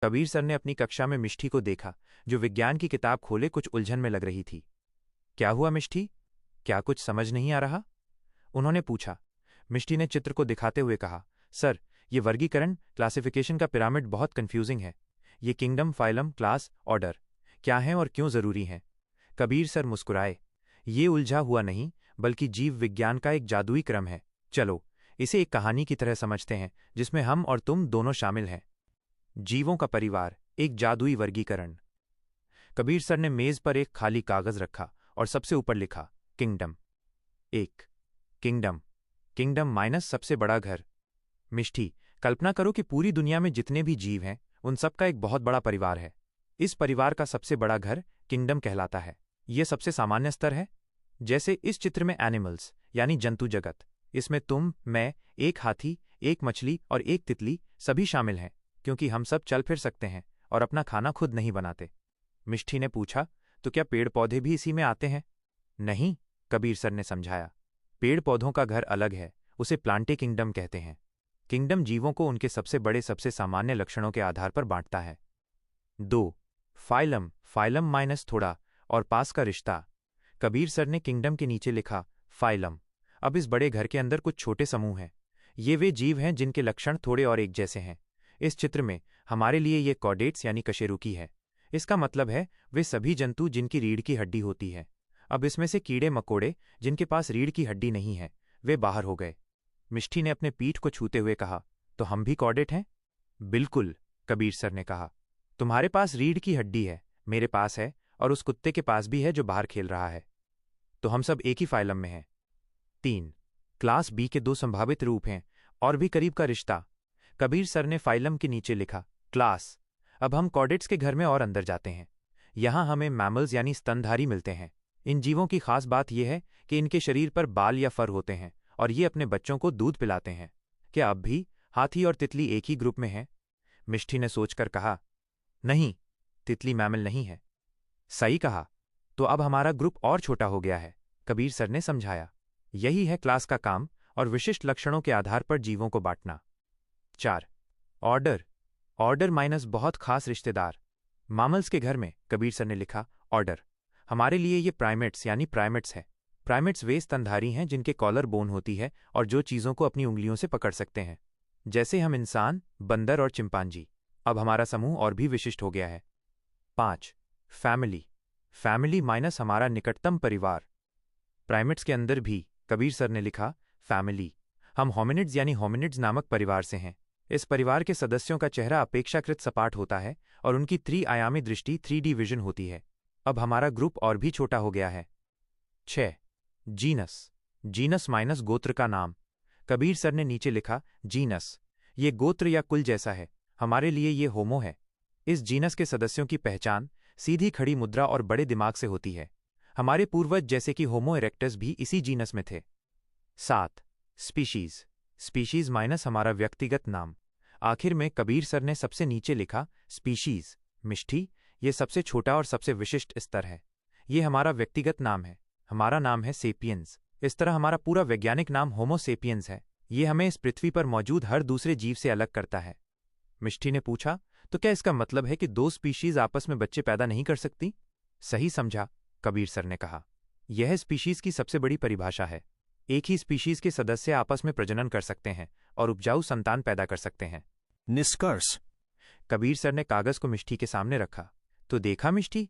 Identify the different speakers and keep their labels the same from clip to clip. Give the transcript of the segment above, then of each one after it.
Speaker 1: Kabir sir ने अपनी कक्षा में मिष्टी को देखा, जो विज्ञान की किताब खोले कुछ उलझन में लग रही थी। क्या हुआ मिष्टी? क्या कुछ समझ नहीं आ रहा? उन्होंने पूछा। मिष्टी ने चित्र को दिखाते हुए कहा, सर, ये वर्गीकरण क्लासिफिकेशन का पिरामिड बहुत कंफ्यूजिंग है। ये किंगडम, फाइलम, क्लास, ऑर्डर क्या हैं और क्यों जरूरी हैं? कबीर सर मुस्कुराए। ये उलझा हुआ नहीं, बल्कि जीव विज्ञान का एक जादुई क्रम है। चलो इसे एक कहानी की तरह समझते हैं, जिसमें हम और तुम दोनों शामिल हैं। जीवों का परिवार, एक जादुई वर्गीकरण। कबीर सर ने मेज पर एक खाली कागज रखा और सबसे ऊपर लिखा, किंगडम। एक किंगडम, किंगडम माइनस सबसे बड़ा घर। मिष्टी, कल्पना करो कि पूरी दुनिया में जितने भी जीव हैं, उन सबका एक बहुत बड़ा परिवार है। इस परिवार का सबसे बड़ा घर किंगडम कहलाता है। यह सबसे सामान्य स्तर है। जैसे इस चित्र में एनिमल्स यानी जंतु जगत, इसमें तुम, मैं, एक हाथी, एक मछली और एक तितली सभी शामिल हैं, क्योंकि हम सब चल फिर सकते हैं और अपना खाना खुद नहीं बनाते। मिष्टी ने पूछा, तो क्या पेड़ पौधे भी इसी में आते हैं? नहीं, कबीर सर ने समझाया। पेड़ पौधों का घर अलग है, उसे प्लांटे किंगडम कहते हैं। किंगडम जीवों को उनके सबसे बड़े सबसे सामान्य लक्षणों के आधार पर बांटता है। 2 फाइलम, फाइलम माइनस थोड़ा और पास का रिश्ता। कबीर सर ने किंगडम के नीचे लिखा, फाइलम। अब इस बड़े घर के अंदर कुछ छोटे समूह हैं। ये वे जीव हैं जिनके लक्षण थोड़े और एक जैसे हैं। इस चित्र में हमारे लिए ये कॉर्डेट्स यानी कशेरुकी है। इसका मतलब है वे सभी जंतु जिनकी रीढ़ की हड्डी होती है। अब इसमें से कीड़े मकोड़े जिनके पास रीढ़ की हड्डी नहीं है, वे बाहर हो गए। मिष्टी ने अपने पीठ को छूते हुए कहा, तो हम भी कॉर्डेट हैं? बिल्कुल, कबीर सर ने कहा। तुम्हारे पास रीढ़ की हड्डी है, मेरे पास है, और उस कुत्ते के पास भी है जो बाहर खेल रहा है। तो हम सब एक ही फाइलम में हैं। 3 क्लास बी के 2 संभावित रूप हैं और भी करीब का रिश्ता। कबीर सर ने फाइलम के नीचे लिखा, क्लास। अब हम कॉर्डेट्स के घर में और अंदर जाते हैं। यहां हमें मैमल्स यानी स्तनधारी मिलते हैं। इन जीवों की खास बात यह है कि इनके शरीर पर बाल या फर होते हैं और ये अपने बच्चों को दूध पिलाते हैं। क्या अब भी हाथी और तितली एक ही ग्रुप में हैं? मिष्टी ने सोचकर कहा, नहीं, तितली मैमल नहीं है। सही कहा। तो अब हमारा ग्रुप और छोटा हो गया है, कबीर सर ने समझाया। यही है क्लास का काम, और विशिष्ट लक्षणों के आधार पर जीवों को बांटना। 4 ऑर्डर, ऑर्डर माइनस बहुत खास रिश्तेदार। मामल्स के घर में, कबीर सर ने लिखा, ऑर्डर। हमारे लिए ये प्राइमेट्स यानी प्राइमेट्स है। प्राइमेट्स वे स्तनधारी हैं जिनके कॉलर बोन होती है और जो चीज़ों को अपनी उंगलियों से पकड़ सकते हैं, जैसे हम इंसान, बंदर और चिंपांजी। अब हमारा समूह और भी विशिष्ट हो गया है। 5 फैमिली, फैमिली माइनस हमारा निकटतम परिवार। प्राइमेट्स के अंदर भी, कबीर सर ने लिखा, फैमिली। हम होमिनिड्स यानी होमिनिड्स नामक परिवार से हैं। इस परिवार के सदस्यों का चेहरा अपेक्षाकृत सपाट होता है और उनकी त्रि-आयामी दृष्टि 3D विजन होती है। अब हमारा ग्रुप और भी छोटा हो गया है। 6 जीनस, जीनस माइनस गोत्र का नाम। कबीर सर ने नीचे लिखा, जीनस। ये गोत्र या कुल जैसा है। हमारे लिए ये होमो है। इस जीनस के सदस्यों की पहचान सीधी खड़ी मुद्रा और बड़े दिमाग से होती है। हमारे पूर्वज जैसे कि होमो इरेक्टस भी इसी जीनस में थे। 7 स्पीशीज, स्पीशीज माइनस हमारा व्यक्तिगत नाम। आखिर में कबीर सर ने सबसे नीचे लिखा, स्पीशीज। मिष्टी, ये सबसे छोटा और सबसे विशिष्ट स्तर है। ये हमारा व्यक्तिगत नाम है। हमारा नाम है सेपियंस। इस तरह हमारा पूरा वैज्ञानिक नाम होमो सेपियंस है। ये हमें इस पृथ्वी पर मौजूद हर दूसरे जीव से अलग करता है। मिष्टी ने पूछा, तो क्या इसका मतलब है कि 2 स्पीशीज आपस में बच्चे पैदा नहीं कर सकती? सही समझा, कबीर सर ने कहा। यह स्पीशीज की सबसे बड़ी परिभाषा है। एक ही स्पीशीज के सदस्य आपस में प्रजनन कर सकते हैं और उपजाऊ संतान पैदा कर सकते हैं।
Speaker 2: निष्कर्ष।
Speaker 1: कबीर सर ने कागज को मिष्टी के सामने रखा। तो देखा मिष्टी,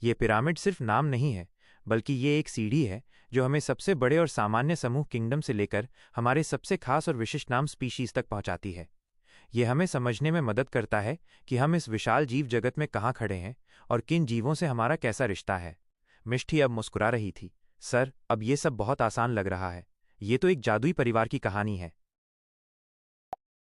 Speaker 1: ये पिरामिड सिर्फ नाम नहीं है, बल्कि ये एक सीढ़ी है जो हमें सबसे बड़े और सामान्य समूह किंगडम से लेकर हमारे सबसे खास और विशिष्ट नाम स्पीशीज तक पहुंचाती है। ये हमें समझने में मदद करता है कि हम इस विशाल जीव जगत में कहाँ खड़े हैं और किन जीवों से हमारा कैसा रिश्ता है। मिष्टी अब मुस्कुरा रही थी। सर, अब ये सब बहुत आसान लग रहा है। ये तो एक जादुई परिवार की कहानी है।